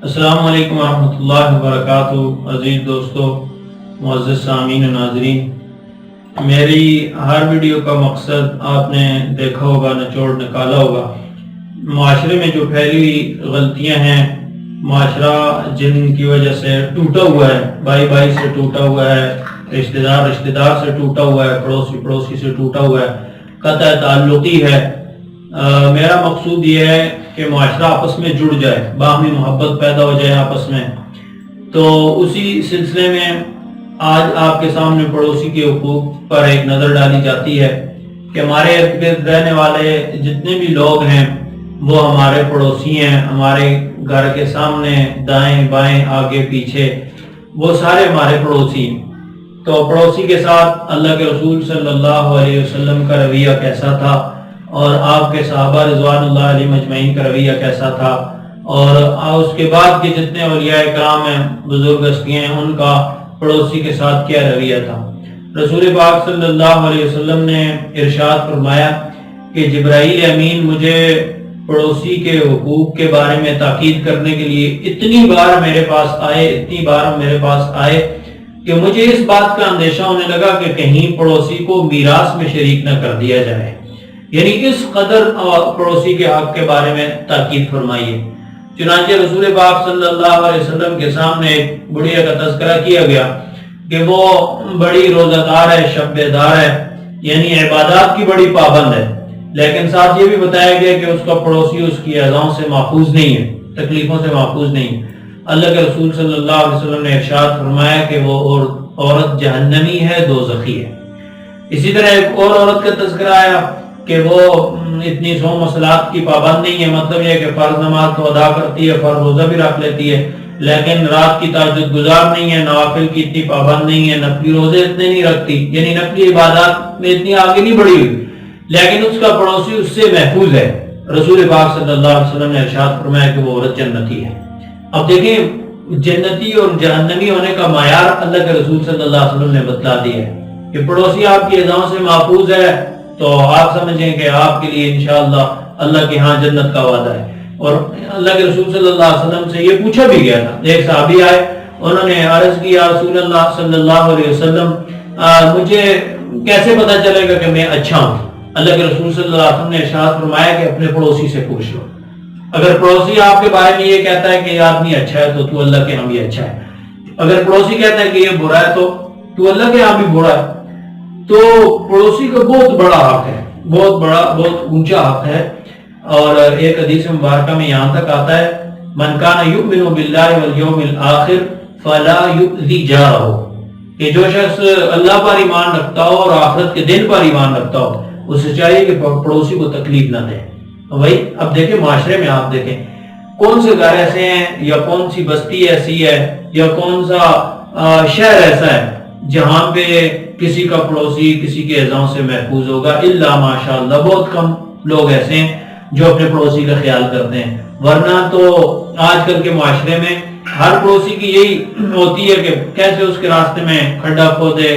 السلام علیکم ورحمۃ اللہ وبرکاتہ۔ عزیز دوستو، معزز سامعین و ناظرین، میری ہر ویڈیو کا مقصد آپ نے دیکھا ہوگا، نچوڑ نکالا ہوگا۔ معاشرے میں جو پھیلی ہوئی غلطیاں ہیں، معاشرہ جن کی وجہ سے ٹوٹا ہوا ہے، بھائی بھائی سے ٹوٹا ہوا ہے، رشتہ دار سے ٹوٹا ہوا ہے، پڑوسی سے ٹوٹا ہوا ہے، قطع تعلقی ہے۔ میرا مقصود یہ ہے کہ معاشرہ آپس میں جڑ جائے، باہمی محبت پیدا ہو جائے آپس میں۔ تو اسی سلسلے میں آج آپ کے سامنے پڑوسی کے حقوق پر ایک نظر ڈالی جاتی ہے کہ ہمارے ارد گرد رہنے والے جتنے بھی لوگ ہیں وہ ہمارے پڑوسی ہیں، ہمارے گھر کے سامنے، دائیں بائیں، آگے پیچھے، وہ سارے ہمارے پڑوسی ہیں۔ تو پڑوسی کے ساتھ اللہ کے رسول صلی اللہ علیہ وسلم کا رویہ کیسا تھا، اور آپ کے صحابہ رضوان اللہ علیہ مجمعین کا رویہ کیسا تھا، اور اس کے بعد کے جتنے اولیاء کرام ہیں، بزرگ ہستیاں ہیں، ان کا پڑوسی کے ساتھ کیا رویہ تھا۔ رسول پاک صلی اللہ علیہ وسلم نے ارشاد فرمایا کہ جبرائیل امین مجھے پڑوسی کے حقوق کے بارے میں تاکید کرنے کے لیے اتنی بار میرے پاس آئے کہ مجھے اس بات کا اندیشہ ہونے لگا کہ کہیں پڑوسی کو میراث میں شریک نہ کر دیا جائے، یعنی اس قدر پڑوسی کے حق کے بارے میں تاکید فرمائیے۔ چنانچہ رسول پاک صلی اللہ علیہ وسلم کے سامنے ایک بڑھیا کا تذکرہ کیا گیا کہ وہ بڑی روزہ دار ہے، شب بیدار ہے، یعنی عبادات کی بڑی پابند ہے، لیکن ساتھ یہ بھی بتایا گیا کہ اس کا پڑوسی اس کی اذاؤں سے محفوظ نہیں ہے، تکلیفوں سے محفوظ نہیں ہے۔ اللہ کے رسول صلی اللہ علیہ وسلم نے ارشاد فرمایا کہ وہ عورت جہنمی ہے، دوزخی ہے۔ اسی طرح ایک اور عورت کا تذکرہ آیا کہ وہ اتنی صوم و صلات کی پابند نہیں ہے، مطلب یہ کہ فرض نماز تو ادا کرتی ہے، فرض روزہ بھی رکھ لیتی ہے، لیکن رات کی تہجد گزار نہیں ہے، نوافل کی اتنی پابند نہیں ہے، نفلی روزے اتنے نہیں رکھتی، یعنی نفلی عبادات میں اتنی آگے نہیں بڑھی ہوئی، لیکن اس کا پڑوسی اس سے محفوظ ہے۔ رسول پاک صلی اللہ علیہ وسلم نے ارشاد فرمایا کہ وہ عورت جنتی ہے۔ اب دیکھیں، جنتی اور جہنمی ہونے کا معیار اللہ کے رسول صلی اللہ علیہ وسلم نے بتلا دیا ہے کہ پڑوسی آپ کی اذاؤں سے محفوظ ہے تو آپ سمجھیں کہ آپ کے لیے انشاءاللہ اللہ کے ہاں جنت کا وعدہ ہے۔ اور اللہ کے رسول صلی اللہ علیہ وسلم سے یہ پوچھا بھی گیا تھا، ایک صحابی آئے، انہوں نے عرض کی یا رسول اللہ صلی اللہ علیہ وسلم مجھے کیسے پتا چلے گا کہ میں اچھا ہوں؟ اللہ کے رسول صلی اللہ علیہ وسلم نے ارشاد فرمایا کہ اپنے پڑوسی سے پوچھ لو۔ اگر پڑوسی آپ کے بارے میں یہ کہتا ہے کہ یہ آدمی اچھا ہے تو اللہ کے ہاں بھی اچھا ہے، اگر پڑوسی کہتا ہے کہ یہ برا ہے تو اللہ کے ہاں بھی برا ہے۔ تو پڑوسی کا بہت بڑا حق ہے، بہت اونچا حق ہے۔ اور ایک حدیث مبارکہ میں یہاں تک آتا ہے من کان یؤمن باللہ والیوم الآخر فلا یؤذی جارہ، کہ جو شخص اللہ پر ایمان رکھتا ہو اور آخرت کے دن پر ایمان رکھتا ہو، اسے چاہیے کہ پڑوسی کو تکلیف نہ دے۔ وہی اب دیکھیں معاشرے میں، آپ دیکھیں کون سے گھر ایسے ہیں یا کون سی بستی ایسی ہے یا کون سا شہر ایسا ہے جہاں پہ کسی کا پڑوسی کسی کے اذاؤں سے محفوظ ہوگا؟ الا ماشاءاللہ بہت کم لوگ ایسے ہیں جو اپنے پڑوسی کا خیال کرتے ہیں، ورنہ تو آج کل کے معاشرے میں ہر پڑوسی کی یہی ہوتی ہے کہ کیسے اس کے راستے میں کھڈا کھودے،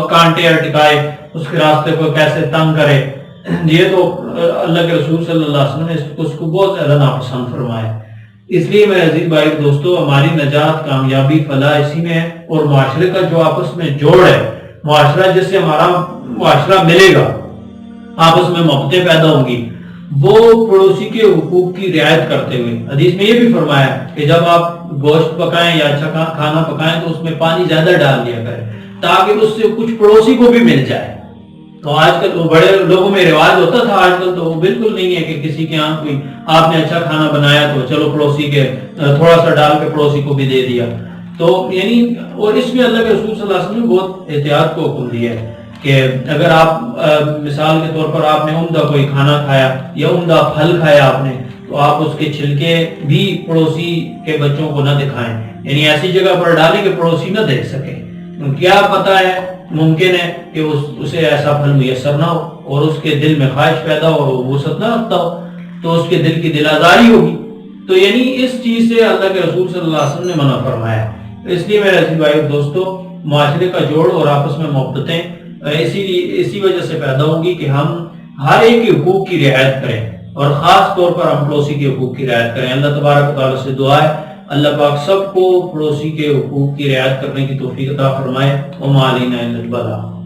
کانٹے اٹکائے، اس کے راستے کو کیسے تنگ کرے۔ یہ تو اللہ کے رسول صلی اللہ علیہ وسلم نے اس کو بہت زیادہ ناپسند فرمایا۔ اس لیے میرے عزیز بھائی دوستو، ہماری نجات، کامیابی، فلاح اسی میں ہے، اور معاشرے کا جو آپس میں جوڑ ہے، معاشرہ جس سے ہمارا معاشرہ ملے گا، آپس میں محبتیں پیدا ہوں گی، وہ پڑوسی کے حقوق کی رعایت کرتے ہوئے۔ حدیث میں یہ بھی فرمایا کہ جب آپ گوشت پکائیں یا اچھا کھانا پکائیں تو اس میں پانی زیادہ ڈال دیا کریں تاکہ اس سے کچھ پڑوسی کو بھی مل جائے۔ تو آج کل بڑے لوگوں میں رواج ہوتا تھا، آج کل تو وہ بالکل نہیں ہے کہ کسی کے یہاں کوئی آپ نے اچھا کھانا بنایا تو چلو پڑوسی کے تھوڑا سا ڈال کے پڑوسی کو بھی دے دیا۔ تو یعنی اور اس میں اللہ کے رسول صلی اللہ علیہ وسلم نے بہت احتیاط کو حکم دیا ہے کہ اگر آپ مثال کے طور پر آپ نے عمدہ کوئی کھانا کھایا یا عمدہ پھل کھایا آپ نے، تو آپ اس کے چھلکے بھی پڑوسی کے بچوں کو نہ دکھائیں، یعنی ایسی جگہ پر ڈالیں کہ پڑوسی نہ دیکھ سکے۔ کیا پتہ ہے، ممکن ہے کہ اسے ایسا پھل میسر نہ ہو اور اس کے دل میں خواہش پیدا ہو اور وہ وسعت نہ رکھتا ہو تو اس کے دل کی دل آزاری ہوگی۔ تو یعنی اس چیز سے اللہ کے رسول صلی اللہ علیہ وسلم نے منع فرمایا ہے۔ اس لیے میرے عزیز بھائی دوستو، معاشرے کا جوڑ اور آپس میں محبتیں اسی وجہ سے پیدا ہوں گی کہ ہم ہر ایک کے حقوق کی رعایت کریں، اور خاص طور پر ہم پڑوسی کے حقوق کی رعایت کریں۔ اللہ تبارک و تعالیٰ سے دعا ہے اللہ پاک سب کو پڑوسی کے حقوق کی رعایت کرنے کی توفیق عطا فرمائے۔ وما علینا الا البلاغ۔